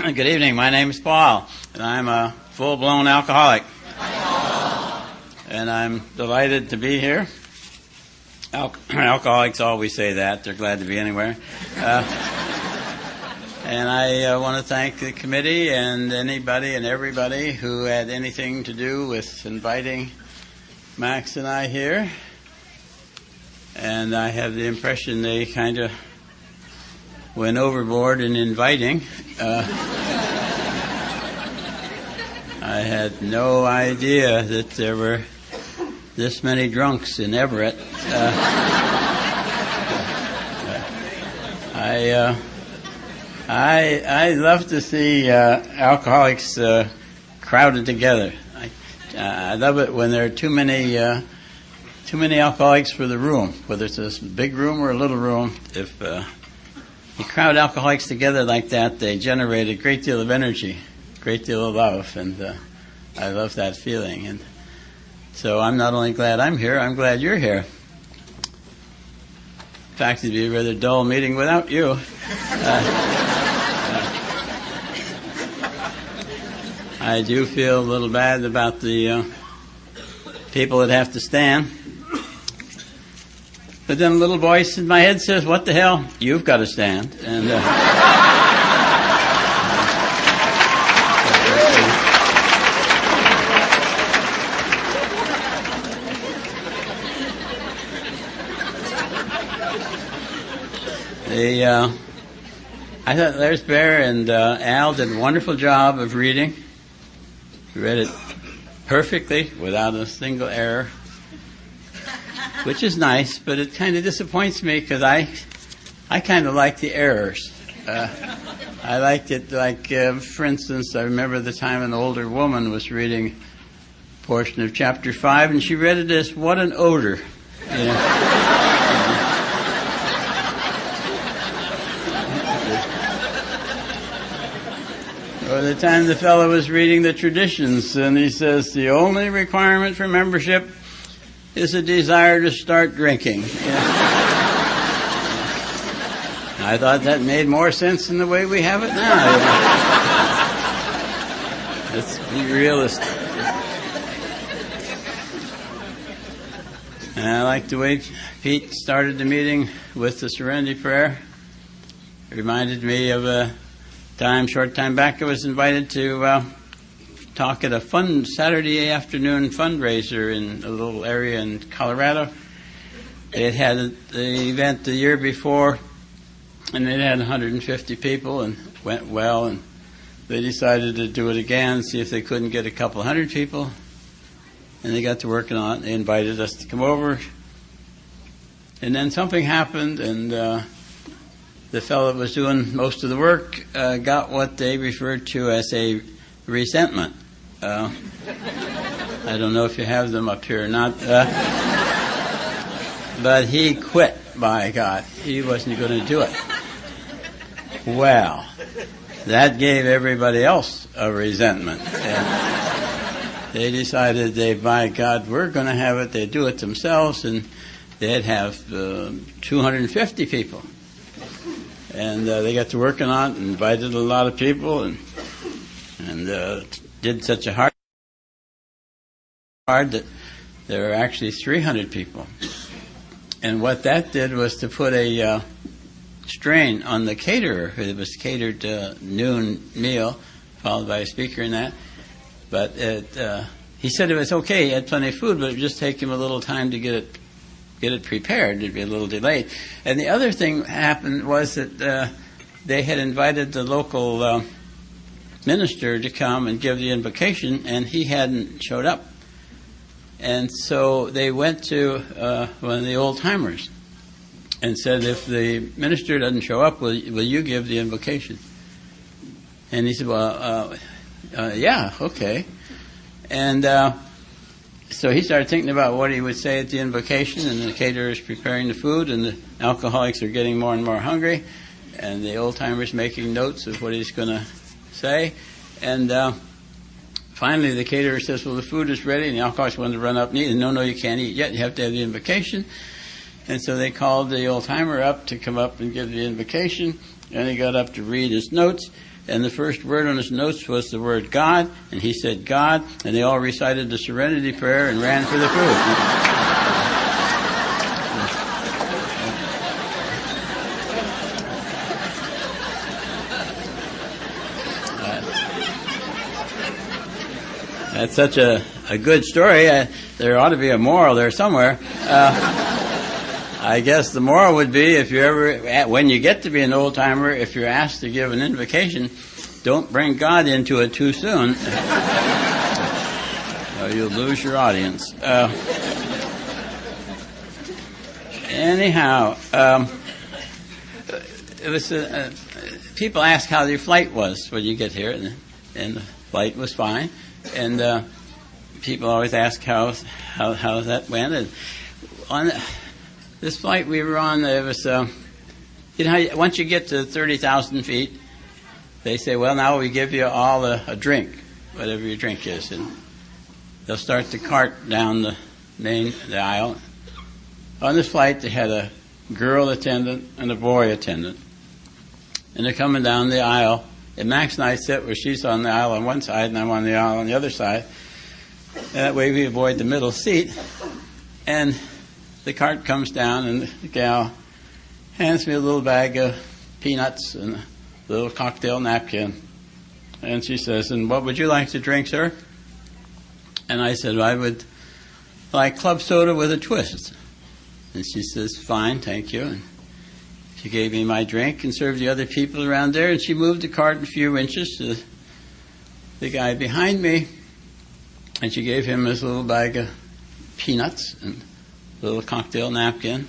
Good evening. My name is Paul, and I'm a full-blown alcoholic. And I'm delighted to be here. Alcoholics always say that. They're glad to be anywhere. And I want to thank the committee and anybody and everybody who had anything to do with inviting Max and I here. And I have the impression they kind of went overboard in inviting. I had no idea that there were this many drunks in Everett. I love to see alcoholics crowded together. I love it when there are too many alcoholics for the room, whether it's a big room or a little room. If you crowd alcoholics together like that, they generate a great deal of energy, a great deal of love, and I love that feeling. And so I'm not only glad I'm here, I'm glad you're here. In fact, it'd be a rather dull meeting without you. I do feel a little bad about the people that have to stand. But then a little voice in my head says, what the hell? You've got to stand. And I thought there's Bear and Al did a wonderful job of reading. Read it perfectly without a single error, which is nice, but it kind of disappoints me because I kind of like the errors. I liked it like, for instance, I remember the time an older woman was reading a portion of chapter 5, and she read it as, what an odor. You know? Or the time the fellow was reading the traditions, and he says, the only requirement for membership is a desire to start drinking. Yeah. I thought that made more sense than the way we have it now. Let's be realistic. And I like the way Pete started the meeting with the Serenity Prayer. It reminded me of a short time back, I was invited to talk at a fun Saturday afternoon fundraiser in a little area in Colorado. They had the event the year before, and it had 150 people, and went well, and they decided to do it again, see if they couldn't get a couple hundred people, and they got to working on it. They invited us to come over, and then something happened, and the fellow that was doing most of the work got what they referred to as a resentment. I don't know if you have them up here or not. But he quit, by God. He wasn't going to do it. Well, that gave everybody else a resentment. And they decided, by God, we're going to have it. They'd do it themselves, and they'd have 250 people. And they got to working on it and invited a lot of people and did such a hard that there were actually 300 people. And what that did was to put a strain on the caterer. It was catered noon meal, followed by a speaker and that. But he said it was okay. He had plenty of food, but it would just take him a little time to get it prepared. It'd be a little delayed. And the other thing happened was that they had invited the local minister to come and give the invocation, and he hadn't showed up. And so they went to one of the old-timers and said, if the minister doesn't show up, will you give the invocation? And he said, well, yeah, okay. And so he started thinking about what he would say at the invocation, and the caterer is preparing the food, and the alcoholics are getting more and more hungry, and the old-timer's making notes of what he's going to say. And finally the caterer says, well, the food is ready, and the alcoholics wanted to run up and eat. And no, you can't eat yet. You have to have the invocation. And so they called the old-timer up to come up and give the invocation, and he got up to read his notes. and the first word on his notes was the word God, and he said God, and they all recited the Serenity Prayer and ran for the food. That's such a good story. There ought to be a moral there somewhere. I guess the moral would be, if you ever, when you get to be an old timer, if you're asked to give an invocation, don't bring God into it too soon, or you'll lose your audience. Anyhow, it was people ask how your flight was when you get here, and the flight was fine. And people always ask how that went. And on this flight we were on, it was once you get to 30,000 feet, they say, well, now we give you all a drink, whatever your drink is, and they'll start to cart down the aisle. On this flight, they had a girl attendant and a boy attendant, and they're coming down the aisle. And Max and I sit where she's on the aisle on one side and I'm on the aisle on the other side. And that way we avoid the middle seat. And the cart comes down and the gal hands me a little bag of peanuts and a little cocktail napkin. And she says, and what would you like to drink, sir? And I said, well, I would like club soda with a twist. And she says, fine, thank you. And she gave me my drink and served the other people around there, and she moved the cart a few inches to the guy behind me, and she gave him his little bag of peanuts and a little cocktail napkin.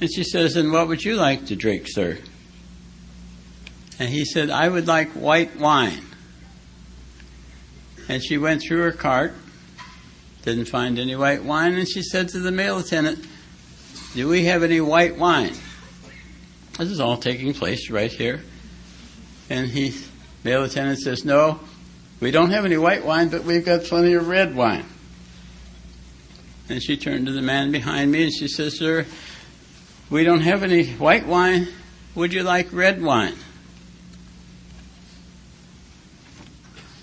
And she says, and what would you like to drink, sir? And he said, I would like white wine. And she went through her cart, didn't find any white wine, and she said to the mail attendant, do we have any white wine? This is all taking place right here. And mail attendant says, no, we don't have any white wine, but we've got plenty of red wine. And she turned to the man behind me and she says, sir, we don't have any white wine. Would you like red wine?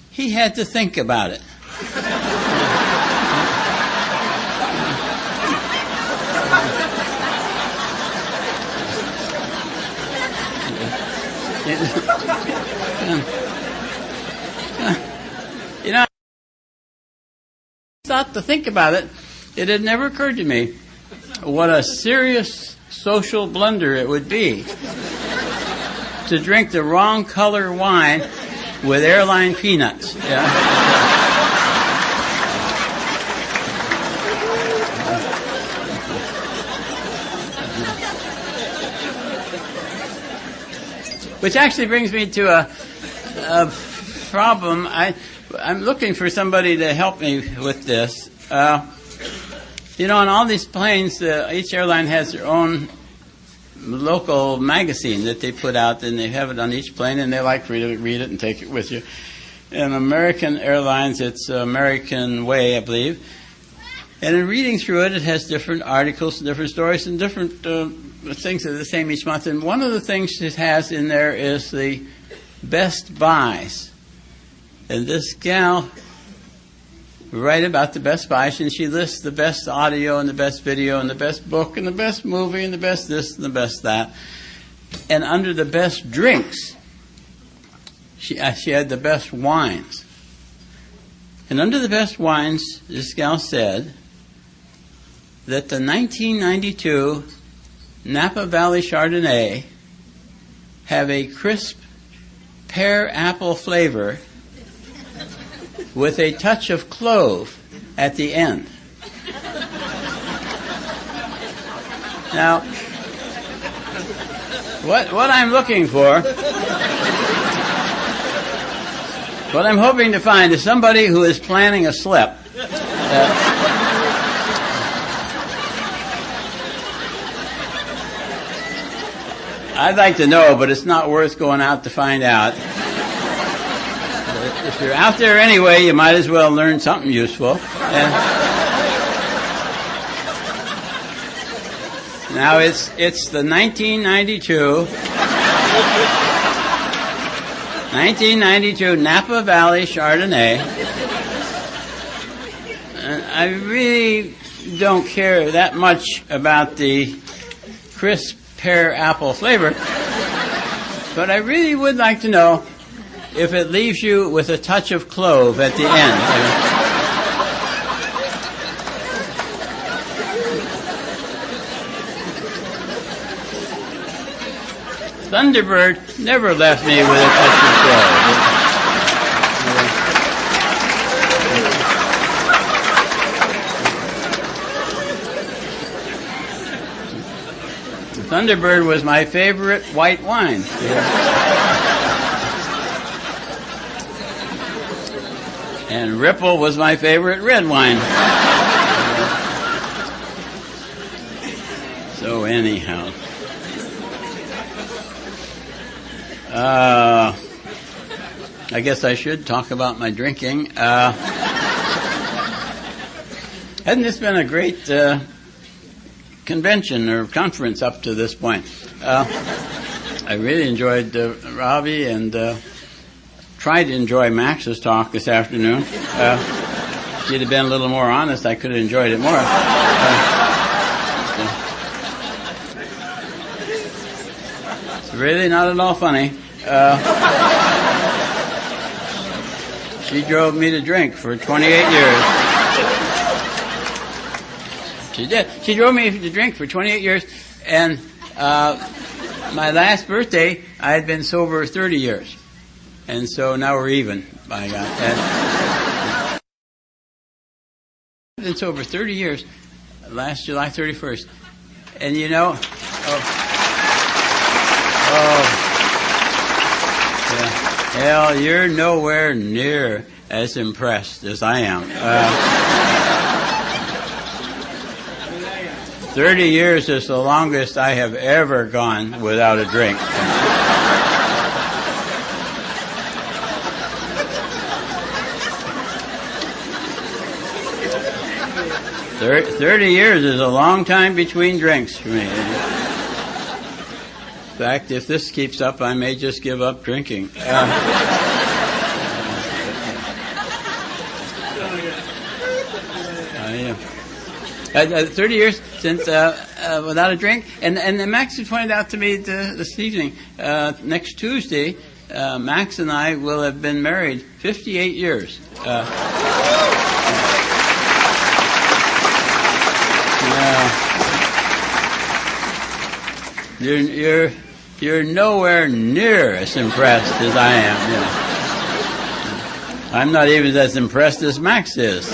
He had to think about it. You know, I thought to think about it. It had never occurred to me what a serious social blunder it would be to drink the wrong color wine with airline peanuts. Yeah. Which actually brings me to a problem. I'm looking for somebody to help me with this. On all these planes, each airline has their own local magazine that they put out, and they have it on each plane, and they like for you to read it and take it with you. In American Airlines, it's American Way, I believe. And in reading through it, it has different articles and different stories and different things that are the same each month. And one of the things it has in there is the best buys. And this gal write about the best buys, and she lists the best audio and the best video and the best book and the best movie and the best this and the best that. And under the best drinks, she had the best wines. And under the best wines, this gal said that the 1992 Napa Valley Chardonnay have a crisp pear apple flavor with a touch of clove at the end. Now, what I'm looking for, what I'm hoping to find is somebody who is planning a slip. I'd like to know, but it's not worth going out to find out. If you're out there anyway, you might as well learn something useful. Now it's the 1992 1992 Napa Valley Chardonnay. And I really don't care that much about the crisp pear apple flavor, but I really would like to know if it leaves you with a touch of clove at the end. Thunderbird never left me with a touch of clove. Thunderbird was my favorite white wine. And Ripple was my favorite red wine. So anyhow. I guess I should talk about my drinking. Hasn't this been a great convention or conference up to this point? I really enjoyed Robbie and tried to enjoy Max's talk this afternoon. If she'd have been a little more honest, I could have enjoyed it more. It's really not at all funny. She drove me to drink for 28 years. She did. She drove me to drink for 28 years, and my last birthday, I had been sober 30 years. And so now we're even, by God. And I've been sober 30 years, last July 31st. And you know, hell, you're nowhere near as impressed as I am. 30 years is the longest I have ever gone without a drink. 30 years is a long time between drinks for me. In fact, if this keeps up, I may just give up drinking. 30 years since without a drink, and Max pointed out to me this evening. Next Tuesday, Max and I will have been married 58 years. You're nowhere near as impressed as I am. You know. I'm not even as impressed as Max is.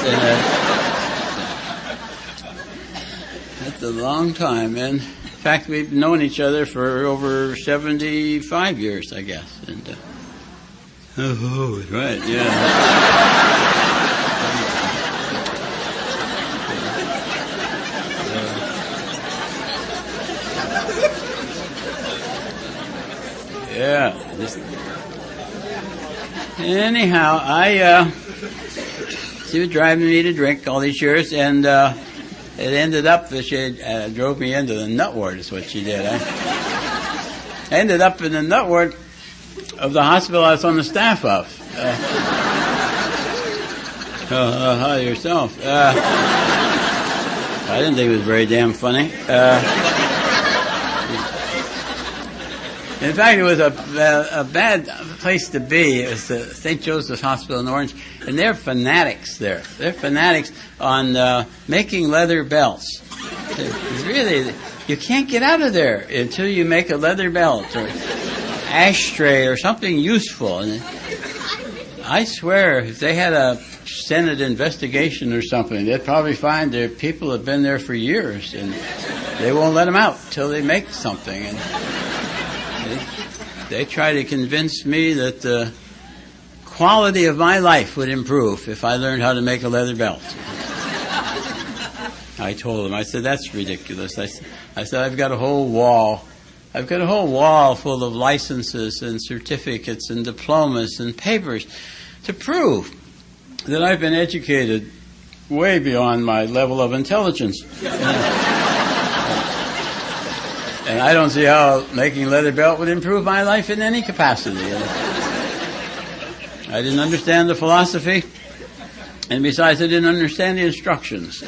That's a long time, and in fact, we've known each other for over 75 years, I guess. And right, yeah. Yeah. Anyhow, she was driving me to drink all these years, and it ended up that she drove me into the nut ward, is what she did. I ended up in the nut ward of the hospital I was on the staff of. How yourself? I didn't think it was very damn funny. In fact, it was a bad place to be. It was the St. Joseph's Hospital in Orange, and they're fanatics there. They're fanatics on making leather belts. Really, you can't get out of there until you make a leather belt or ashtray or something useful. And I swear, if they had a Senate investigation or something, they'd probably find their people have been there for years, and they won't let them out till they make something. And they try to convince me that the quality of my life would improve if I learned how to make a leather belt. I told them, I said, that's ridiculous. I said, I've got a whole wall full of licenses and certificates and diplomas and papers to prove that I've been educated way beyond my level of intelligence. And I don't see how making a leather belt would improve my life in any capacity. I didn't understand the philosophy, and besides, I didn't understand the instructions.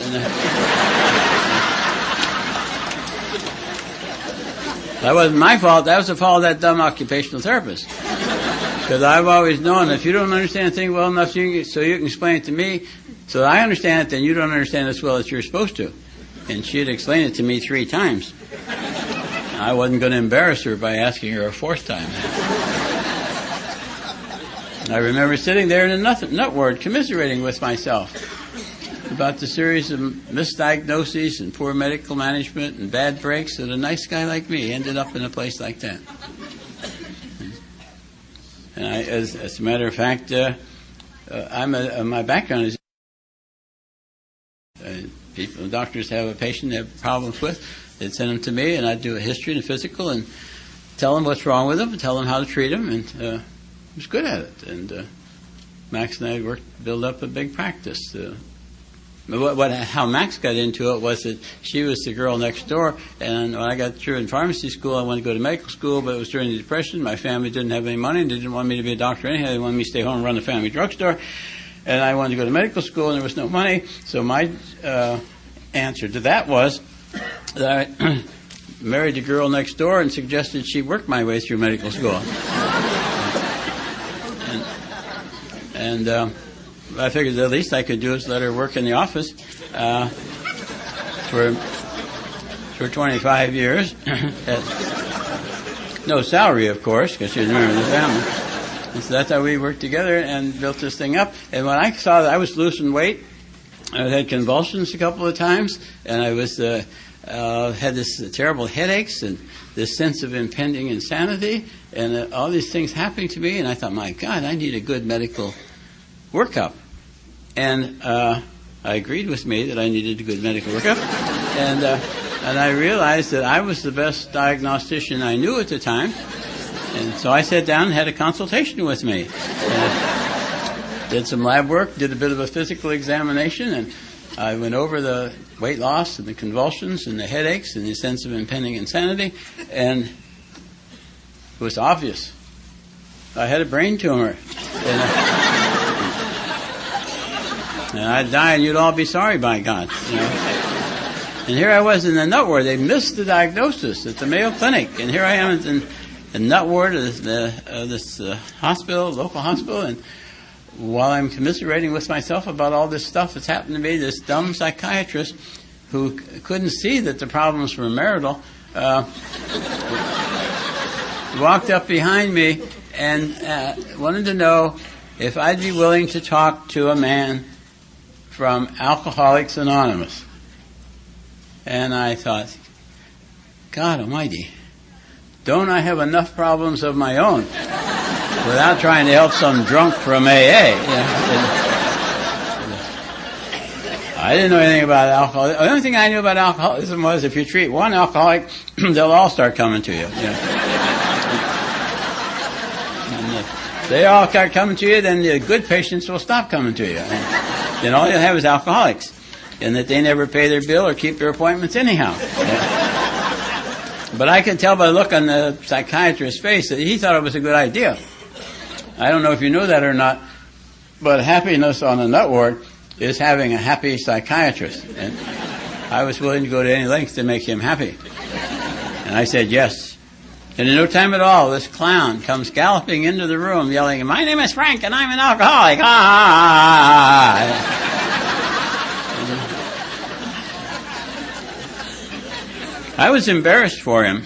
That wasn't my fault. That was the fault of that dumb occupational therapist. Because I've always known if you don't understand a thing well enough so you can explain it to me so that I understand it, then you don't understand it as well as you're supposed to. And she had explained it to me 3 times. I wasn't going to embarrass her by asking her a 4th time. I remember sitting there in a nut ward commiserating with myself about the series of misdiagnoses and poor medical management and bad breaks that a nice guy like me ended up in a place like that. And as a matter of fact, my background is doctors have a patient they have problems with, they'd send them to me, and I'd do a history and a physical and tell them what's wrong with them and tell them how to treat them, and I was good at it. And Max and I built up a big practice. How Max got into it was that she was the girl next door, and when I got through in pharmacy school, I wanted to go to medical school, but it was during the Depression. My family didn't have any money, and they didn't want me to be a doctor anyhow. They wanted me to stay home and run the family drugstore, and I wanted to go to medical school, and there was no money. So my answer to that was that I married the girl next door and suggested she work my way through medical school. And I figured the least I could do is let her work in the office for 25 years. No salary, of course, because she was a member of the family. And so that's how we worked together and built this thing up. And when I saw that I was losing weight, I had convulsions a couple of times, and I was had this terrible headaches and this sense of impending insanity, and all these things happening to me. And I thought, my God, I need a good medical workup. And I agreed with me that I needed a good medical workup. And I realized that I was the best diagnostician I knew at the time. And so I sat down and had a consultation with me. Did some lab work, did a bit of a physical examination, and I went over the weight loss and the convulsions and the headaches and the sense of impending insanity, and it was obvious. I had a brain tumor. And I'd die and you'd all be sorry, by God. You know? And here I was in the nut ward. They missed the diagnosis at the Mayo Clinic. And here I am in the nut ward of this hospital, local hospital, and while I'm commiserating with myself about all this stuff that's happened to me, this dumb psychiatrist who couldn't see that the problems were marital walked up behind me and wanted to know if I'd be willing to talk to a man from Alcoholics Anonymous. And I thought, God almighty, don't I have enough problems of my own without trying to help some drunk from AA? I didn't know anything about alcohol. The only thing I knew about alcoholism was if you treat one alcoholic, they'll all start coming to you. They all start coming to you, then the good patients will stop coming to you. Then all you'll have is alcoholics, and that they never pay their bill or keep their appointments anyhow. But I could tell by the look on the psychiatrist's face that he thought it was a good idea. I don't know if you know that or not, but happiness on a nut ward is having a happy psychiatrist. And I was willing to go to any lengths to make him happy. And I said yes. And in no time at all, this clown comes galloping into the room yelling, "My name is Frank and I'm an alcoholic." I was embarrassed for him.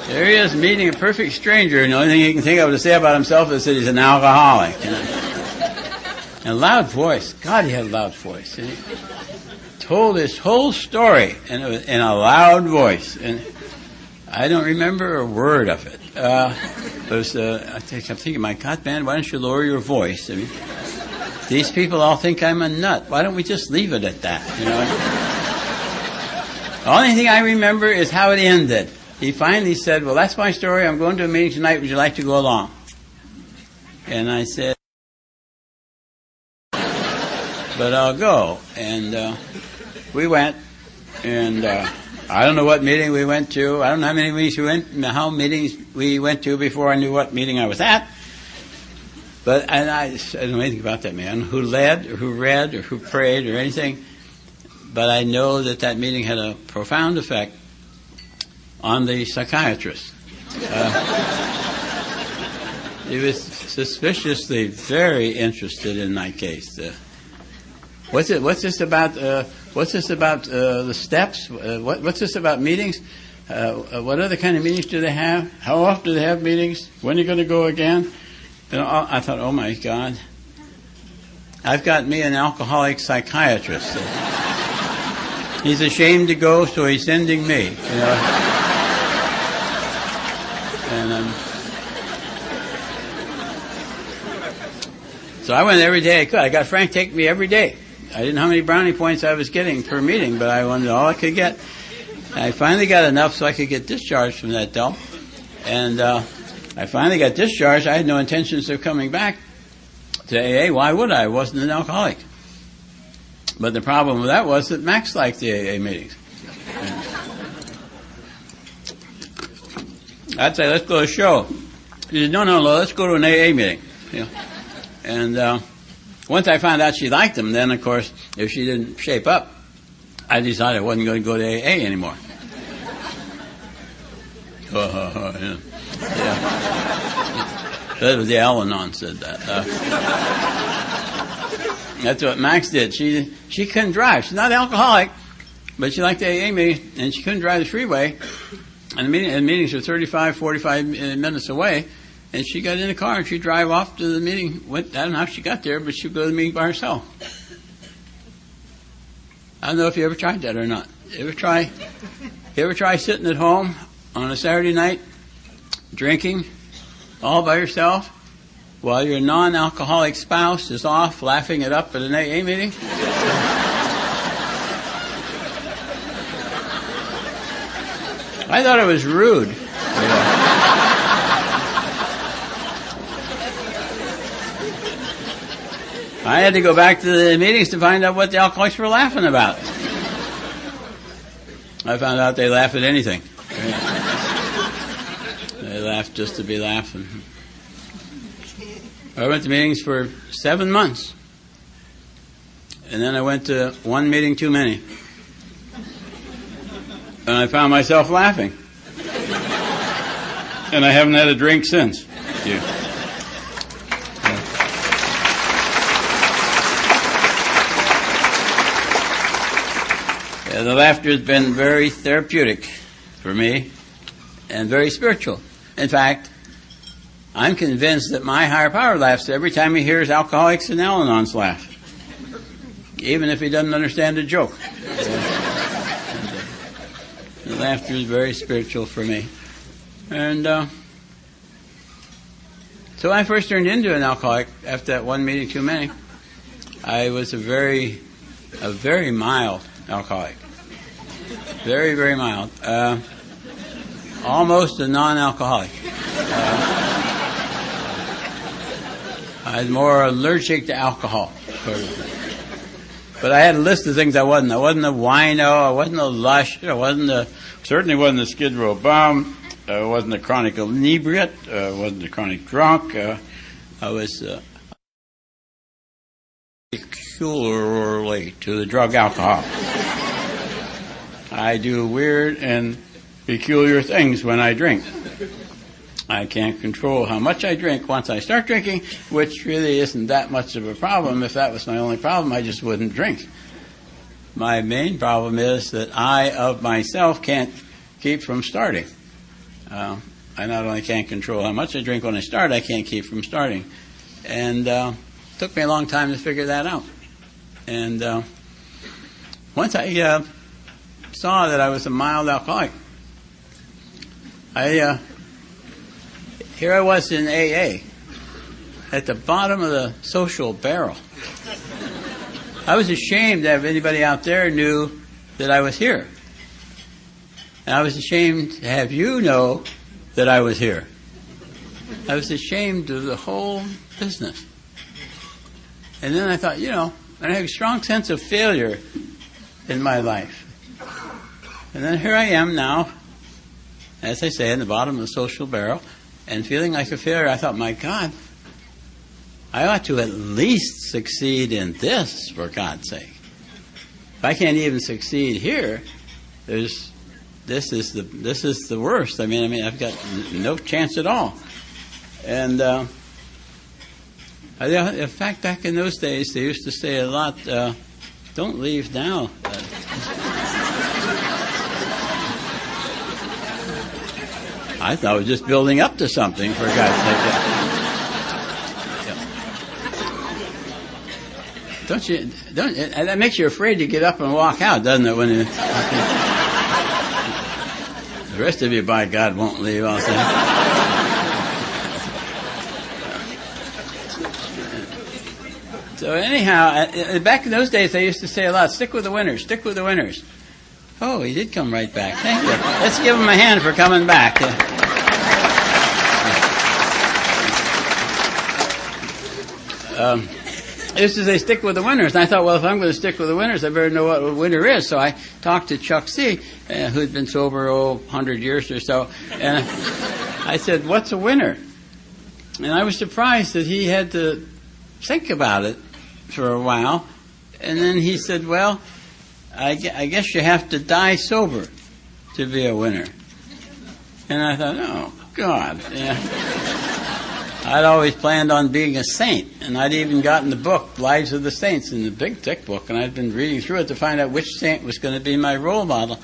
There he is meeting a perfect stranger, and the only thing he can think of to say about himself is that he's an alcoholic. And a loud voice. God, he had a loud voice. And he told his whole story in a loud voice. And I don't remember a word of it. But I kept thinking, my God, man, why don't you lower your voice? I mean, these people all think I'm a nut. Why don't we just leave it at that? You know? The only thing I remember is how it ended. He finally said, "Well, that's my story. I'm going to a meeting tonight. Would you like to go along?" And I said, "But I'll go." And we went. And I don't know what meeting we went to. I don't know how many meetings we went to before I knew what meeting I was at. But I don't know anything about that man, who led, or who read, or who prayed, or anything. But I know that meeting had a profound effect on the psychiatrist. He was suspiciously very interested in my case. What's this about? What's this about the steps? What's this about meetings? What other kind of meetings do they have? How often do they have meetings? When are you going to go again? And I thought, oh my God, I've got me an alcoholic psychiatrist. He's ashamed to go, so he's sending me. And so I went every day I could. I got Frank take me every day. I didn't know how many brownie points I was getting per meeting, but I wanted all I could get. I finally got enough so I could get discharged from that dump. And I finally got discharged. I had no intentions of coming back to AA. Why would I? I wasn't an alcoholic. But the problem with that was that Max liked the AA meetings. I'd say, let's go to a show. He said, no, let's go to an AA meeting. And once I found out she liked them, then, of course, if she didn't shape up, I decided I wasn't going to go to AA anymore. Yeah. That was the Al-Anon said that. That's what Max did. She couldn't drive. She's not alcoholic, but she liked the AA meeting, and she couldn't drive the freeway. And the meetings were 35, 45 minutes away. And she got in the car and she'd drive off to the meeting. I don't know how she got there, but she'd go to the meeting by herself. I don't know if you ever tried that or not. You ever try sitting at home on a Saturday night, drinking, all by yourself, while your non-alcoholic spouse is off laughing it up at an AA meeting? I thought it was rude. I had to go back to the meetings to find out what the alcoholics were laughing about. I found out they laugh at anything. They laugh just to be laughing. I went to meetings for 7 months. And then I went to one meeting too many. And I found myself laughing. And I haven't had a drink since. Yeah. The laughter has been very therapeutic for me and very spiritual. In fact, I'm convinced that my higher power laughs every time he hears alcoholics and Al-Anons laugh, even if he doesn't understand the joke. The laughter is very spiritual for me. And so when I first turned into an alcoholic after that one meeting too many, I was a very mild alcoholic. Very, very mild. Almost a non-alcoholic. I was more allergic to alcohol. But I had a list of things I wasn't. I wasn't a wino. I wasn't a lush. Certainly wasn't a Skid Row bum. I wasn't a chronic inebriate. I wasn't a chronic drunk. I was peculiarly to the drug alcohol. I do weird and peculiar things when I drink. I can't control how much I drink once I start drinking, which really isn't that much of a problem. If that was my only problem, I just wouldn't drink. My main problem is that I, of myself, can't keep from starting. I not only can't control how much I drink when I start, I can't keep from starting. And it took me a long time to figure that out. And once I saw that I was a mild alcoholic, here I was in AA, at the bottom of the social barrel. I was ashamed that if anybody out there knew that I was here. And I was ashamed to have you know that I was here. I was ashamed of the whole business. And then I thought, I have a strong sense of failure in my life. And then here I am now, as I say, in the bottom of the social barrel, and feeling like a failure. I thought, my God, I ought to at least succeed in this, for God's sake. If I can't even succeed here, this is the worst. I mean, I've got no chance at all. And in fact, back in those days, they used to say a lot, "Don't leave now." I thought it was just building up to something, for God's sake. That makes you afraid to get up and walk out, doesn't it? When the rest of you, by God, won't leave, I'll say. So anyhow, back in those days, they used to say a lot, "Stick with the winners, stick with the winners." Oh, he did come right back. Thank you. Let's give him a hand for coming back. I used to say, "Stick with the winners." And I thought, well, if I'm going to stick with the winners, I better know what a winner is. So I talked to Chuck C., who'd been sober, 100 years or so. And I said, "What's a winner?" And I was surprised that he had to think about it for a while. And then he said, "Well, I guess you have to die sober to be a winner." And I thought, oh, God. Yeah. I'd always planned on being a saint, and I'd even gotten the book, Lives of the Saints, in the big, thick book, and I'd been reading through it to find out which saint was going to be my role model.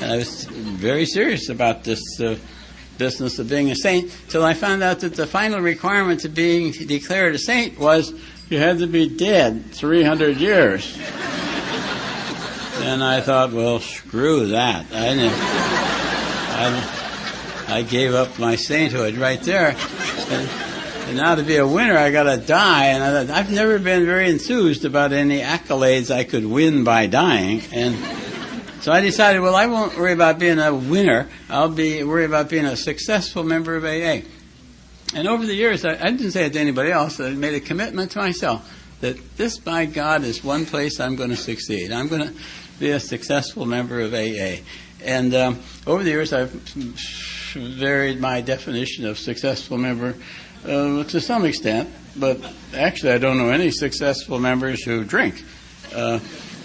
And I was very serious about this business of being a saint, till I found out that the final requirement to being declared a saint was you had to be dead 300 years. And I thought, well, screw that. I gave up my sainthood right there. And now to be a winner, I got to die. And I've never been very enthused about any accolades I could win by dying. And so I decided, well, I won't worry about being a winner. I'll worry about being a successful member of AA. And over the years, I didn't say it to anybody else. I made a commitment to myself that this, by God, is one place I'm going to succeed. I'm going to be a successful member of AA. And over the years, I've varied my definition of successful member to some extent, but actually I don't know any successful members who drink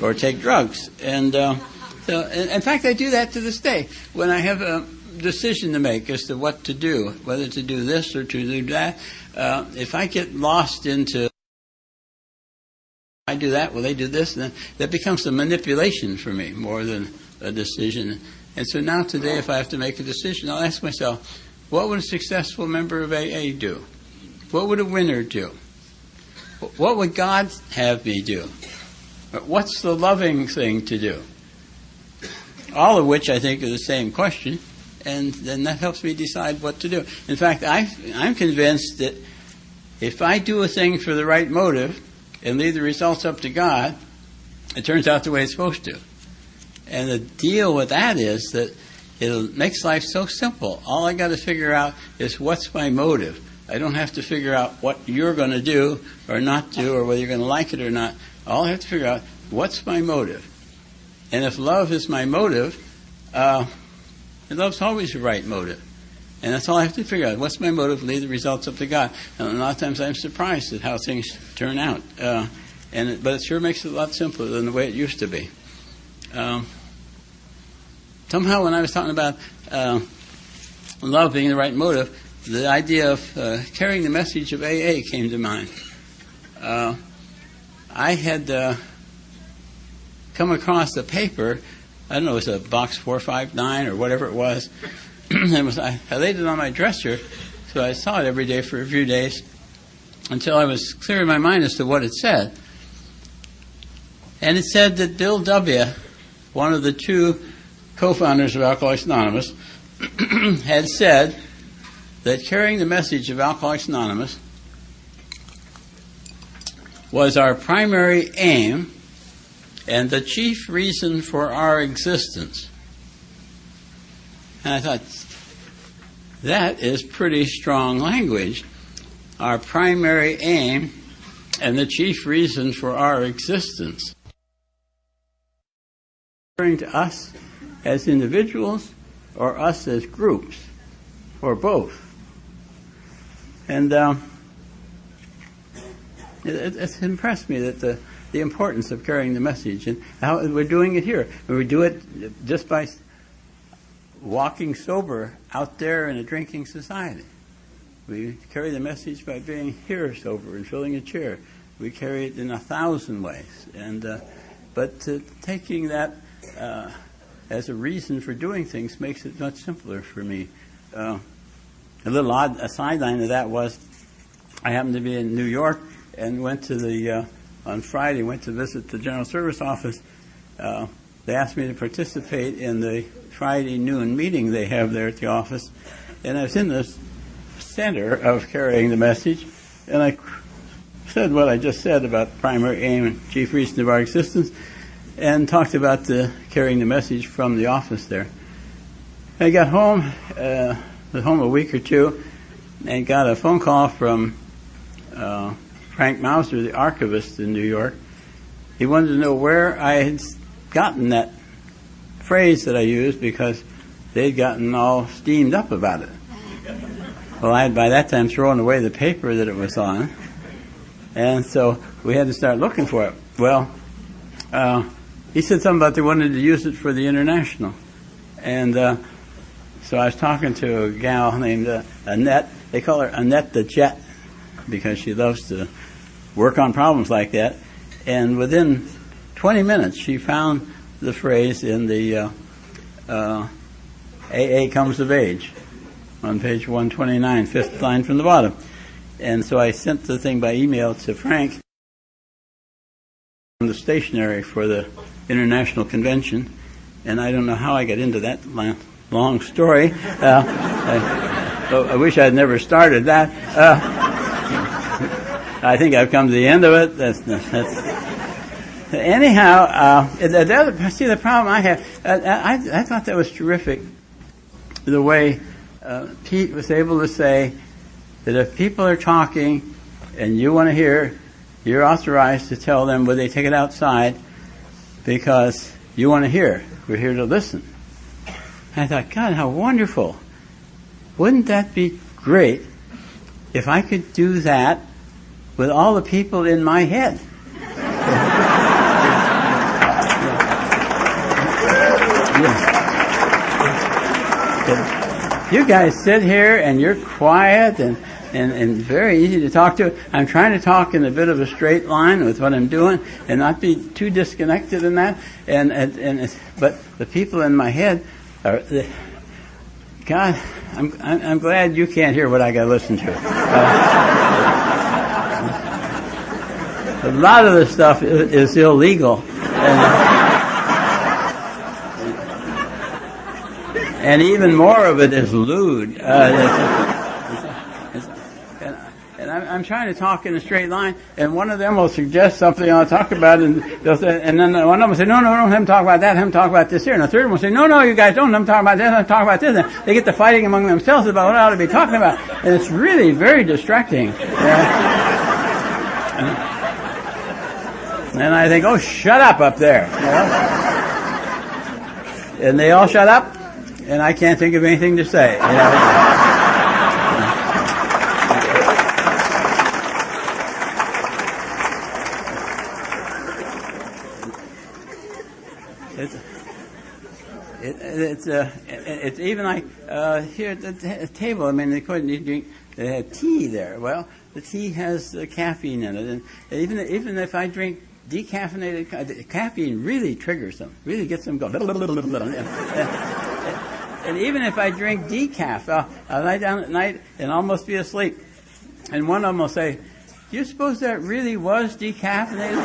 or take drugs. And so, in fact, I do that to this day. When I have a decision to make as to what to do, whether to do this or to do that, if I get lost into I do that, well, they do this, and then that becomes a manipulation for me more than a decision. And so now today, if I have to make a decision, I'll ask myself, what would a successful member of AA do? What would a winner do? What would God have me do? What's the loving thing to do? All of which I think are the same question, and then that helps me decide what to do. In fact, I'm convinced that if I do a thing for the right motive and leave the results up to God, it turns out the way it's supposed to. And the deal with that is that it makes life so simple. All I got to figure out is what's my motive. I don't have to figure out what you're going to do or not do or whether you're going to like it or not. All I have to figure out, what's my motive? And if love is my motive, love's always the right motive. And that's all I have to figure out. What's my motive? Leave the results up to God. And a lot of times I'm surprised at how things turn out. But it sure makes it a lot simpler than the way it used to be. Somehow when I was talking about love being the right motive, the idea of carrying the message of AA came to mind. I had come across a paper, I don't know, it was a box 459 or whatever it was. I laid it on my dresser, so I saw it every day for a few days until I was clear in my mind as to what it said. And it said that Bill W., one of the two co-founders of Alcoholics Anonymous, had said that carrying the message of Alcoholics Anonymous was our primary aim and the chief reason for our existence. And I thought, that is pretty strong language. Our primary aim and the chief reason for our existence. Referring to us as individuals or us as groups, or both. And it's impressed me that the importance of carrying the message and how we're doing it here. We do it just by walking sober out there in a drinking society. We carry the message by being here sober and filling a chair. We carry it in 1,000 ways. But taking that as a reason for doing things makes it much simpler for me. A little odd a sideline of that was I happened to be in New York and went to on Friday, went to visit the General Service Office. They asked me to participate in the Friday noon meeting they have there at the office. And I was in the center of carrying the message, and I said what I just said about the primary aim and chief reason of our existence, and talked about carrying the message from the office there. I got home, was home a week or two, and got a phone call from Frank Mauser, the archivist in New York. He wanted to know where I had gotten that phrase that I used because they'd gotten all steamed up about it. Well, I had by that time thrown away the paper that it was on, and so we had to start looking for it. Well, he said something about they wanted to use it for the International. And so I was talking to a gal named Annette. They call her Annette the Jet because she loves to work on problems like that. And within 20 minutes, she found the phrase in the AA Comes of Age on page 129, fifth line from the bottom. And so I sent the thing by email to Frank on the stationery for the International Convention. And I don't know how I got into that long story. I wish I'd never started that. I think I've come to the end of it. Anyhow, the problem I have, I thought that was terrific, the way Pete was able to say that if people are talking and you want to hear, you're authorized to tell them whether they take it outside because you want to hear. We're here to listen. And I thought, God, how wonderful. Wouldn't that be great if I could do that with all the people in my head? You guys sit here and you're quiet and very easy to talk to. I'm trying to talk in a bit of a straight line with what I'm doing and not be too disconnected in that. But the people in my head are, God, I'm glad you can't hear what I got to listen to. A lot of the stuff is illegal. And even more of it is lewd. And I'm trying to talk in a straight line, and one of them will suggest something I'll talk about, and then one of them will say, no, let him talk about that, let him talk about this here. And the third one will say, no, you guys don't, let him talk about this, let him talk about this. And they get to fighting among themselves about what I ought to be talking about. And it's really very distracting. And I think, oh, shut up there. And they all shut up. And I can't think of anything to say. It's even like here at the table. I mean, they had tea there. Well, the tea has caffeine in it, and even if I drink decaffeinated, caffeine really triggers them, really gets them going. And even if I drink decaf, I'll lie down at night and almost be asleep. And one of them will say, do you suppose that really was decaffeinated?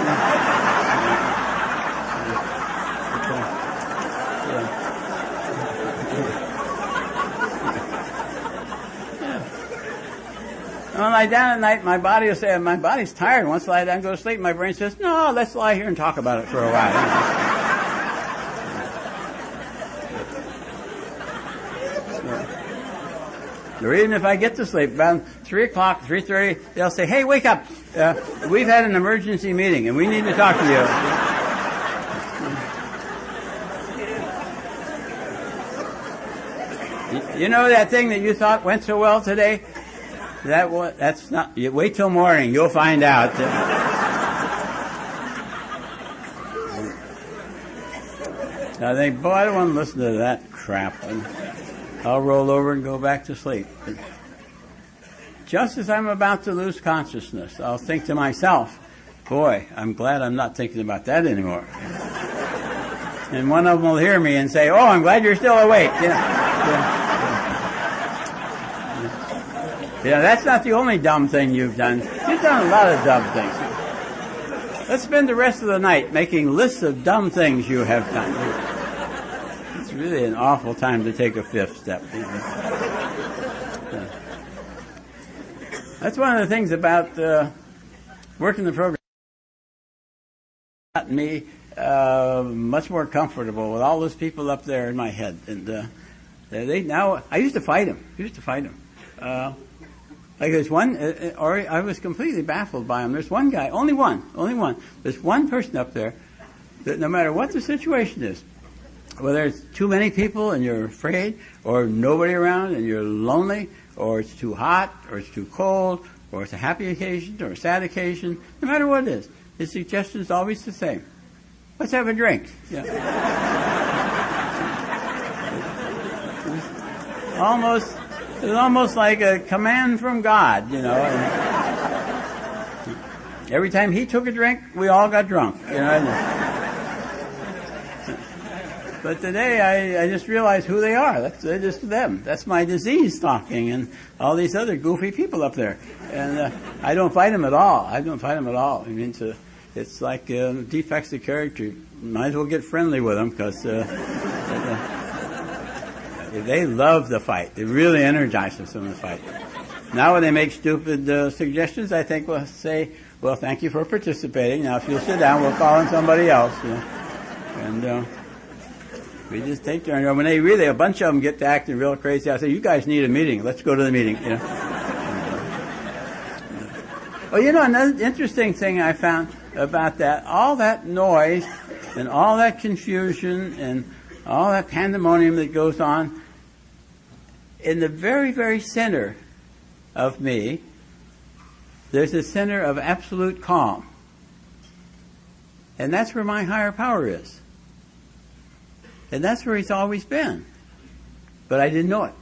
When I lie down at night, my body will say, my body's tired, wants to lie down and go to sleep. My brain says, no, let's lie here and talk about it for a while. Or even if I get to sleep, around 3 o'clock, 3:30, they'll say, hey, wake up. We've had an emergency meeting, and we need to talk to you. You know that thing that you thought went so well today? That's not. You wait till morning. You'll find out. I think, boy, I don't want to listen to that crap. I'll roll over and go back to sleep. Just as I'm about to lose consciousness, I'll think to myself, boy, I'm glad I'm not thinking about that anymore. And one of them will hear me and say, oh, I'm glad you're still awake. Yeah, that's not the only dumb thing you've done. You've done a lot of dumb things. Let's spend the rest of the night making lists of dumb things you have done. It's really an awful time to take a fifth step. That's one of the things about working the program. Got me much more comfortable with all those people up there in my head, and I used to fight them. Like there's one, or I was completely baffled by him. There's one guy, only one. There's one person up there that no matter what the situation is, whether it's too many people and you're afraid, or nobody around and you're lonely, or it's too hot, or it's too cold, or it's a happy occasion, or a sad occasion, no matter what it is, his suggestion is always the same. Let's have a drink. Yeah. It was almost like a command from God, you know. And every time he took a drink, we all got drunk, you know. But today, I just realize who they are. They're just them. That's my disease talking, and all these other goofy people up there. And I don't fight them at all. I mean, it's like defects of character. Might as well get friendly with them, because they love the fight. They really energize us in the fight. Now when they make stupid suggestions, I think we'll say, well, thank you for participating. Now if you'll sit down, we'll call on somebody else. You know? And we just take turns. When a bunch of them get to acting real crazy, I say, you guys need a meeting. Let's go to the meeting. You know? Well, you know, another interesting thing I found about that, all that noise and all that confusion and all that pandemonium that goes on, in the very, very center of me, there's a center of absolute calm. And that's where my higher power is. And that's where he's always been. But I didn't know it.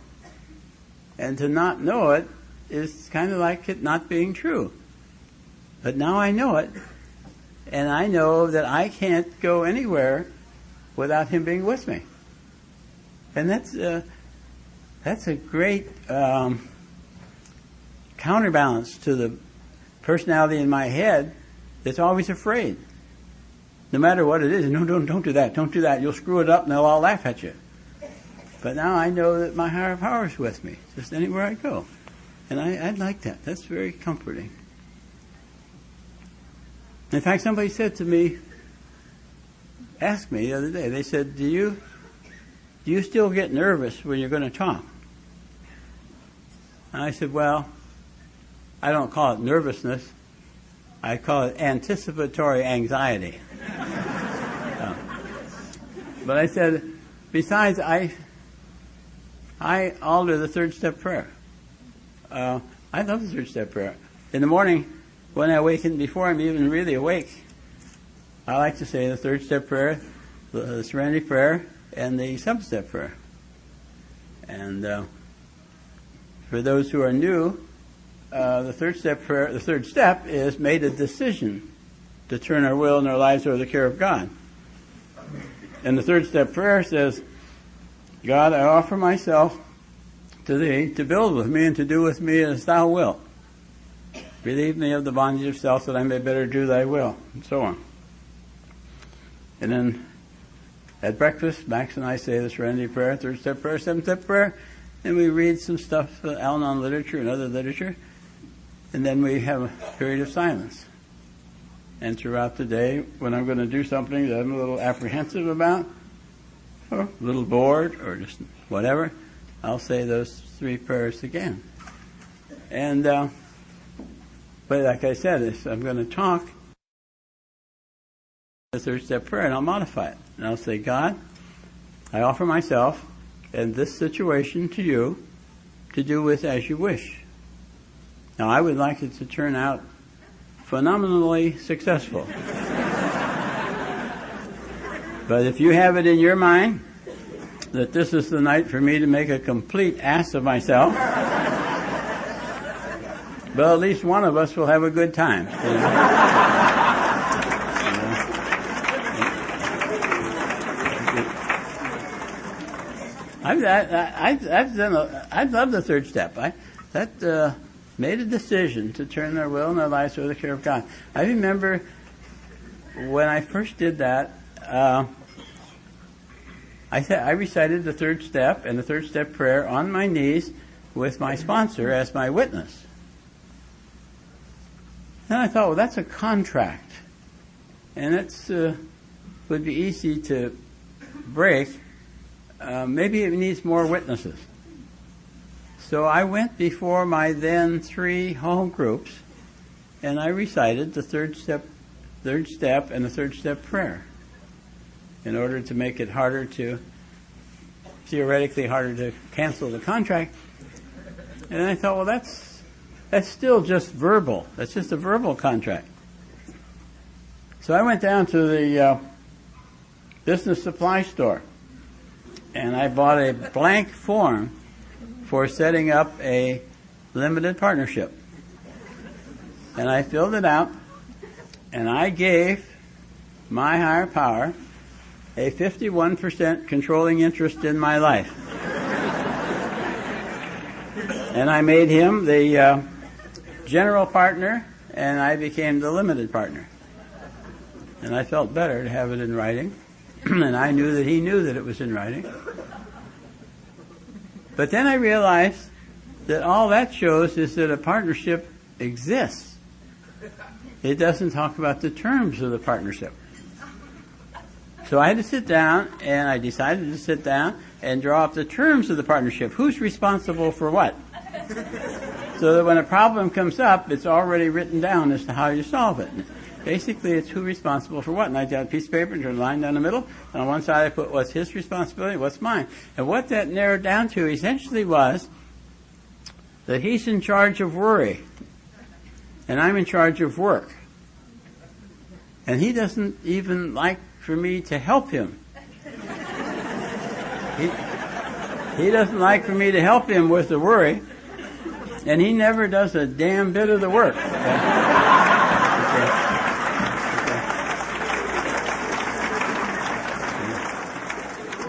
And to not know it is kind of like it not being true. But now I know it. And I know that I can't go anywhere without him being with me. And that's a great counterbalance to the personality in my head that's always afraid. No matter what it is, no, don't do that. You'll screw it up and they'll all laugh at you. But now I know that my higher power is with me, just anywhere I go. And I like that. That's very comforting. In fact, somebody said to me, asked me the other day, they said, do you still get nervous when you're going to talk? And I said, well, I don't call it nervousness. I call it anticipatory anxiety. But I said, besides, I alter the third step prayer. I love the third step prayer. In the morning, when I awaken, before I'm even really awake, I like to say the third step prayer, the serenity prayer, and the sub-step prayer. And for those who are new, the third step prayer, the third step is made a decision to turn our will and our lives over to the care of God. And the third step prayer says, God, I offer myself to Thee to build with me and to do with me as Thou wilt. Relieve me of the bondage of self that I may better do Thy will, and so on. And then at breakfast, Max and I say the serenity prayer, third step prayer, seventh step prayer, and we read some stuff, Al-Anon literature and other literature, and then we have a period of silence. And throughout the day, when I'm going to do something that I'm a little apprehensive about, or a little bored, or just whatever, I'll say those three prayers again. And, but like I said, if I'm going to talk, the third step prayer, and I'll modify it. And I'll say, God, I offer myself and this situation to you to do with as you wish. Now, I would like it to turn out phenomenally successful. But if you have it in your mind that this is the night for me to make a complete ass of myself, well, at least one of us will have a good time. I've loved the third step. That made a decision to turn their will and their lives over to the care of God. I remember when I first did that, I recited the third step and the third step prayer on my knees with my sponsor as my witness. And I thought, well, that's a contract, and it's would be easy to break. Maybe it needs more witnesses. So I went before my then 3 home groups, and I recited the third step, and the third step prayer in order to make it theoretically harder to cancel the contract. And I thought, well, that's still just verbal. That's just a verbal contract. So I went down to the business supply store, and I bought a blank form for setting up a limited partnership. And I filled it out, and I gave my higher power a 51% controlling interest in my life. And I made him the general partner, and I became the limited partner. And I felt better to have it in writing, and I knew that he knew that it was in writing. But then I realized that all that shows is that a partnership exists. It doesn't talk about the terms of the partnership. So I had to sit down, and I decided to sit down and draw up the terms of the partnership. Who's responsible for what? So that when a problem comes up, it's already written down as to how you solve it. Basically, it's who's responsible for what. And I got a piece of paper and drew a line down the middle. And on one side, I put what's his responsibility, what's mine. And what that narrowed down to essentially was that he's in charge of worry, and I'm in charge of work. And he doesn't even like for me to help him. He doesn't like for me to help him with the worry, and he never does a damn bit of the work.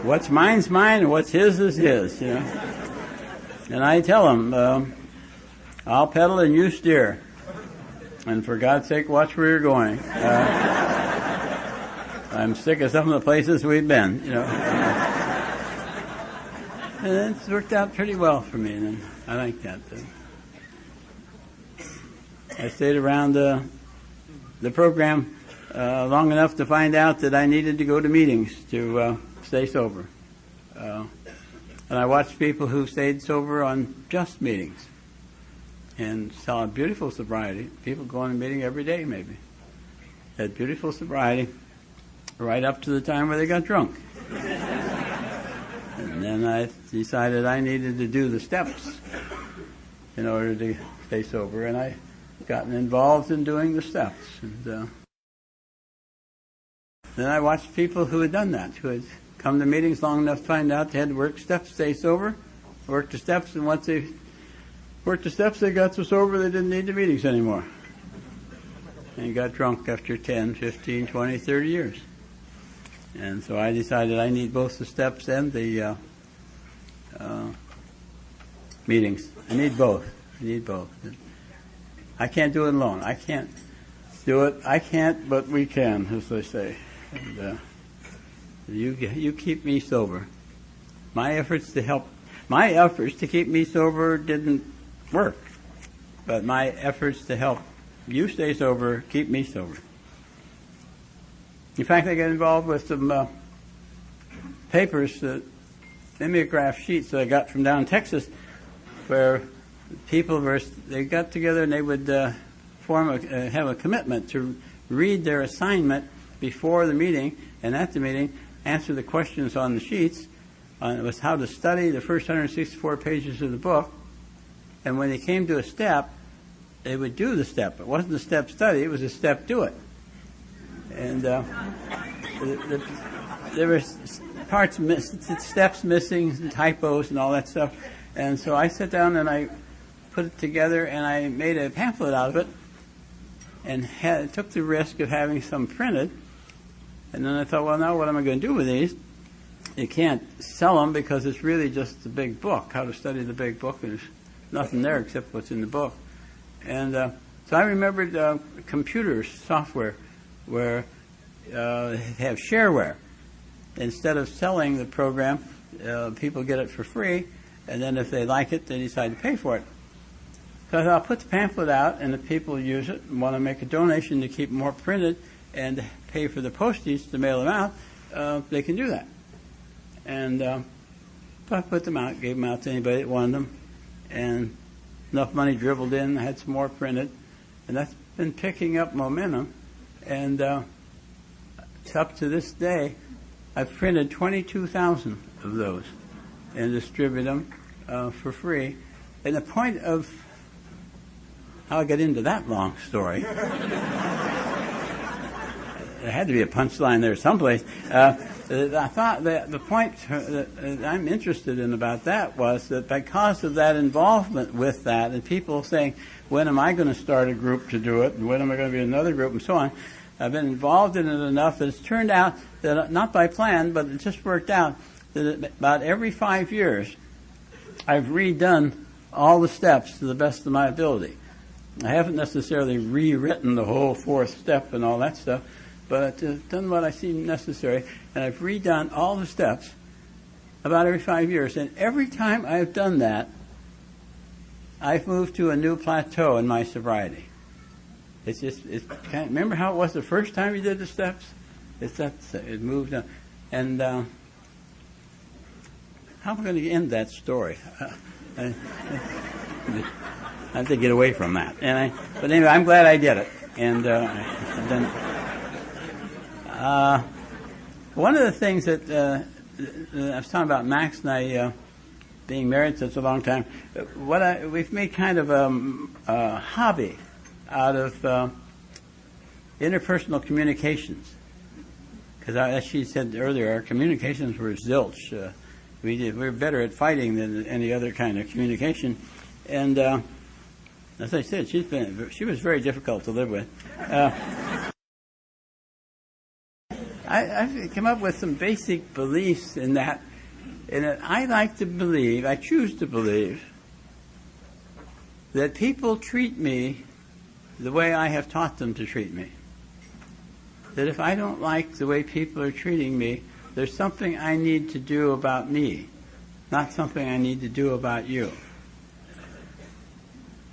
What's mine's mine, and what's his is his, you know. And I tell him, I'll pedal and you steer. And for God's sake, watch where you're going. I'm sick of some of the places we've been, you know. And it's worked out pretty well for me, and I like that. I stayed around the program long enough to find out that I needed to go to meetings to stay sober. And I watched people who stayed sober on just meetings and saw a beautiful sobriety. People go on a meeting every day, maybe. Had beautiful sobriety right up to the time where they got drunk. And then I decided I needed to do the steps in order to stay sober, and I gotten involved in doing the steps. And then I watched people who had done that, who had come to meetings long enough to find out they had to work steps, stay sober, work the steps, and once they worked the steps, they got so sober they didn't need the meetings anymore. And got drunk after 10, 15, 20, 30 years. And so I decided I need both the steps and the meetings. I need both. I can't do it alone. I can't do it. I can't, but we can, as they say. And, you keep me sober. My efforts to keep me sober didn't work, but my efforts to help you stay sober keep me sober. In fact, I got involved with some papers, mimeograph sheets that I got from down in Texas, where people they got together and they would have a commitment to read their assignment before the meeting, and at the meeting answer the questions on the sheets It was how to study the first 164 pages of the book. And when they came to a step, they would do the step. It wasn't a step study, it was a step do it. And there were parts, steps missing, typos and all that stuff. And so I sat down and I put it together and I made a pamphlet out of it and took the risk of having some printed. And then I thought, well, now what am I going to do with these? You can't sell them because it's really just the big book, how to study the big book. There's nothing there except what's in the book. And so I remembered computers, software, where they have shareware. Instead of selling the program, people get it for free, and then if they like it, they decide to pay for it. So I'll put the pamphlet out, and if people use it and want to make a donation to keep more printed and pay for the postage to mail them out, they can do that. And so I put them out, gave them out to anybody that wanted them, and enough money dribbled in, I had some more printed, and that's been picking up momentum. And up to this day, I've printed 22,000 of those and distribute them for free. And the point of how I got into that long story, there had to be a punchline there someplace. I thought that the point that I'm interested in about that was that because of that involvement with that and people saying, when am I going to start a group to do it and when am I going to be another group and so on, I've been involved in it enough that it's turned out that, not by plan, but it just worked out that about every 5 years I've redone all the steps to the best of my ability. I haven't necessarily rewritten the whole fourth step and all that stuff, but I've done what I see necessary, and I've redone all the steps about every 5 years. And every time I've done that, I've moved to a new plateau in my sobriety. It's just, remember how it was the first time you did the steps? It moved on. And how am I going to end that story? I have to get away from that. But anyway, I'm glad I did it. And then one of the things that I was talking about Max and I being married such a long time, we've made kind of a hobby out of interpersonal communications. Because as she said earlier, our communications were zilch. We were better at fighting than any other kind of communication. And as I said, she was very difficult to live with. I've come up with some basic beliefs in that. And I like to believe, I choose to believe, that people treat me the way I have taught them to treat me. That if I don't like the way people are treating me, there's something I need to do about me, not something I need to do about you.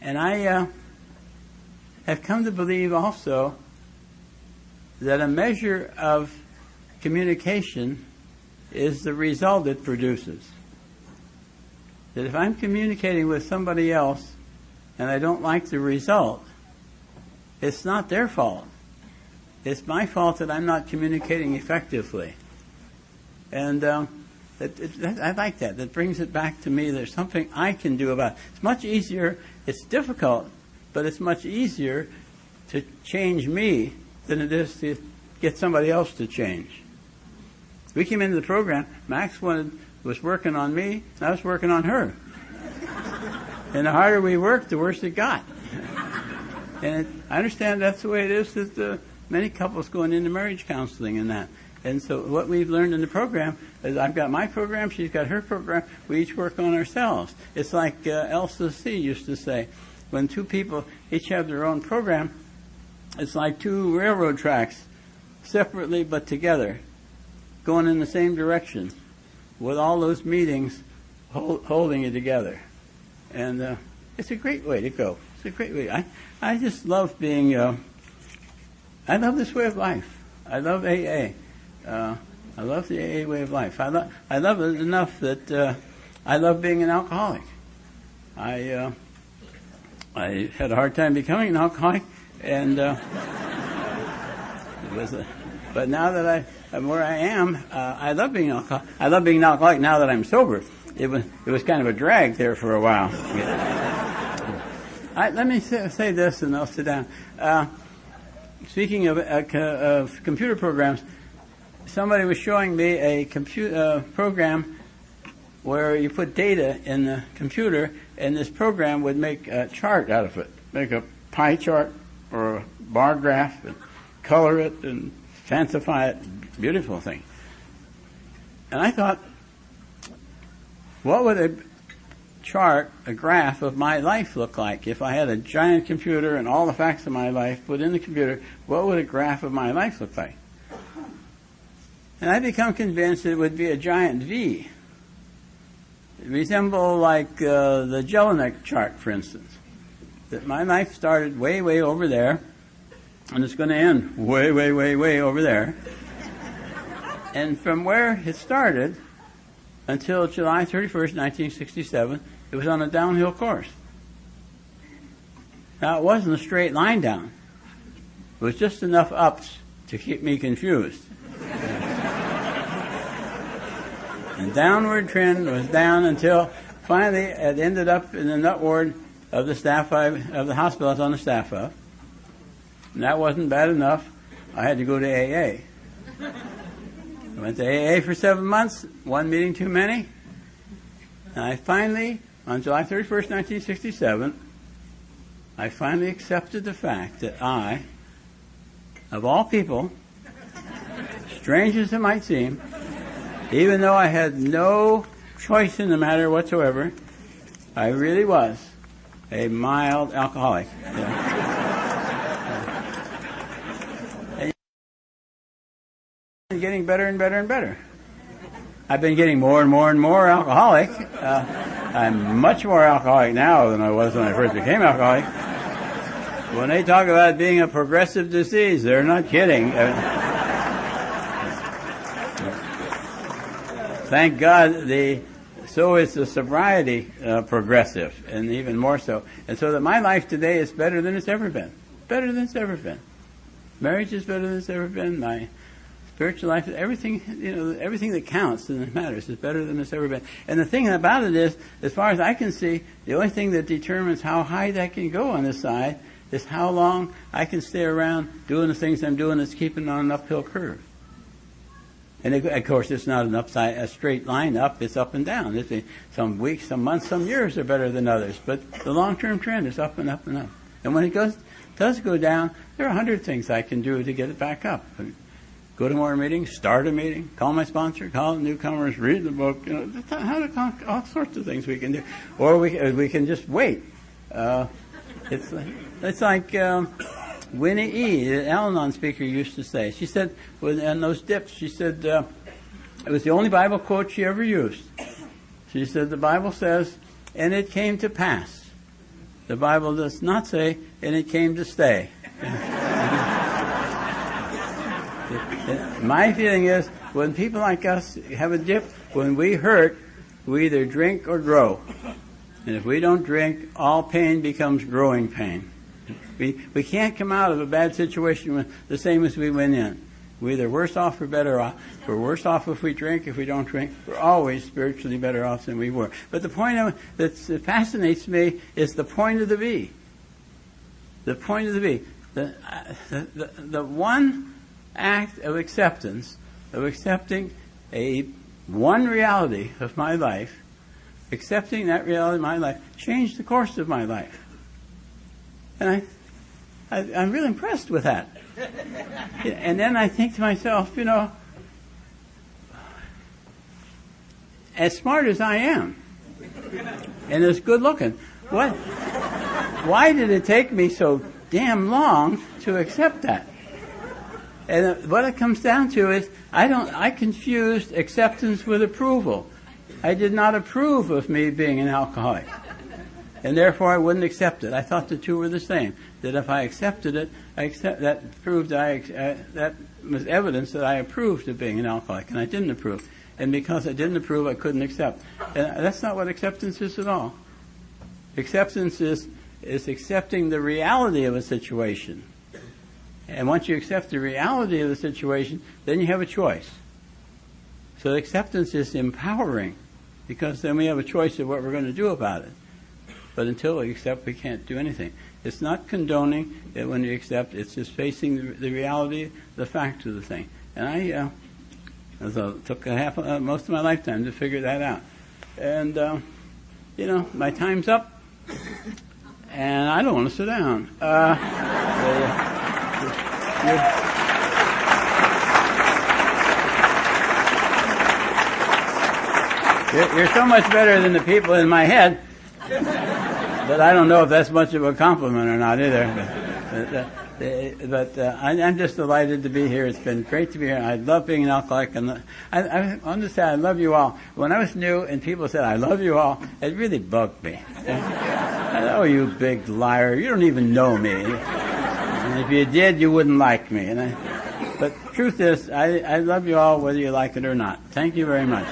And I have come to believe also that a measure of communication is the result it produces. That if I'm communicating with somebody else and I don't like the result, it's not their fault. It's my fault that I'm not communicating effectively. And I like that. That brings it back to me. There's something I can do about it. It's much easier. It's difficult, but it's much easier to change me than it is to get somebody else to change. We came into the program, Max was working on me, and I was working on her. And the harder we worked, the worse it got. And I understand that's the way it is that many couples going into marriage counseling and that. And so what we've learned in the program is I've got my program, she's got her program, we each work on ourselves. It's like Elsa C. used to say, when two people each have their own program, it's like two railroad tracks, separately but together, going in the same direction, with all those meetings holding it together. And it's a great way to go. It's a great way. I just love being, I love this way of life. I love AA. I love the AA way of life. I love it enough that I love being an alcoholic. I had a hard time becoming an alcoholic, and it But now that I'm where I am, I love being alcoholic. I love being an alcoholic now that I'm sober. It was kind of a drag there for a while. Let me say this, and I'll sit down. Speaking of computer programs, somebody was showing me a program where you put data in the computer, and this program would make a chart out of it, make a pie chart or a bar graph, and color it and fancify it. Beautiful thing. And I thought, what would a graph of my life look like if I had a giant computer and all the facts of my life put in the computer? What would a graph of my life look like? And I become convinced it would be a giant V. It resemble like the Jelinek chart, for instance. That my life started way, way over there, and it's going to end way, way, way, way over there. And from where it started until July 31st, 1967, it was on a downhill course. Now, it wasn't a straight line down. It was just enough ups to keep me confused. And downward trend was down until finally it ended up in the nut ward of the staff of the hospital I was on the staff of. And that wasn't bad enough. I had to go to AA. I went to AA for 7 months, one meeting too many. And I finally, on July 31st, 1967, I finally accepted the fact that I, of all people, strange as it might seem, even though I had no choice in the matter whatsoever, I really was a mild alcoholic. And getting better and better and better. I've been getting more and more and more alcoholic. I'm much more alcoholic now than I was when I first became alcoholic. When they talk about it being a progressive disease, they're not kidding. Thank God, so is the sobriety progressive, and even more so. And so that my life today is better than it's ever been. Better than it's ever been. Marriage is better than it's ever been. My spiritual life, everything, everything that counts and that matters is better than it's ever been. And the thing about it is, as far as I can see, the only thing that determines how high that can go on this side is how long I can stay around doing the things I'm doing that's keeping on an uphill curve. And of course, it's not a straight line up, it's up and down. Some weeks, some months, some years are better than others, but the long-term trend is up and up and up. And when it does go down, there are 100 things I can do to get it back up. Go to more meetings, start a meeting, call my sponsor, call the newcomers, read the book, all sorts of things we can do. Or we can just wait. It's like Winnie E., the Al-Anon speaker, used to say. She said, in those dips, she said, it was the only Bible quote she ever used. She said, the Bible says, and it came to pass. The Bible does not say, and it came to stay. My feeling is, when people like us have a dip, when we hurt, we either drink or grow. And if we don't drink, all pain becomes growing pain. We can't come out of a bad situation the same as we went in. We're either worse off or better off. We're worse off if we drink. If we don't drink, we're always spiritually better off than we were. But the point that fascinates me is the point of the V. The point of the V. The one act of acceptance, of accepting one reality of my life, accepting that reality of my life, changed the course of my life. And I'm really impressed with that. And then I think to myself, as smart as I am, and as good looking, why did it take me so damn long to accept that? And what it comes down to is, I confused acceptance with approval. I did not approve of me being an alcoholic. And therefore I wouldn't accept it. I thought the two were the same. That if I accepted it, that proved that was evidence that I approved of being an alcoholic, and I didn't approve. And because I didn't approve, I couldn't accept. And that's not what acceptance is at all. Acceptance is accepting the reality of a situation And once you accept the reality of the situation, then you have a choice. So acceptance is empowering, because then we have a choice of what we're going to do about it. But until we accept, we can't do anything. It's not condoning it when you accept. It's just facing the reality, the fact of the thing. And I took most of my lifetime to figure that out. And, my time's up, and I don't want to sit down. You're so much better than the people in my head, but I don't know if that's much of a compliment or not either. But I'm just delighted to be here. It's been great to be here. I love being an alcoholic, and I understand. I love you all. When I was new and people said "I love you all," it really bugged me. Oh, you big liar! You don't even know me. And if you did, you wouldn't like me. But the truth is, I love you all whether you like it or not. Thank you very much.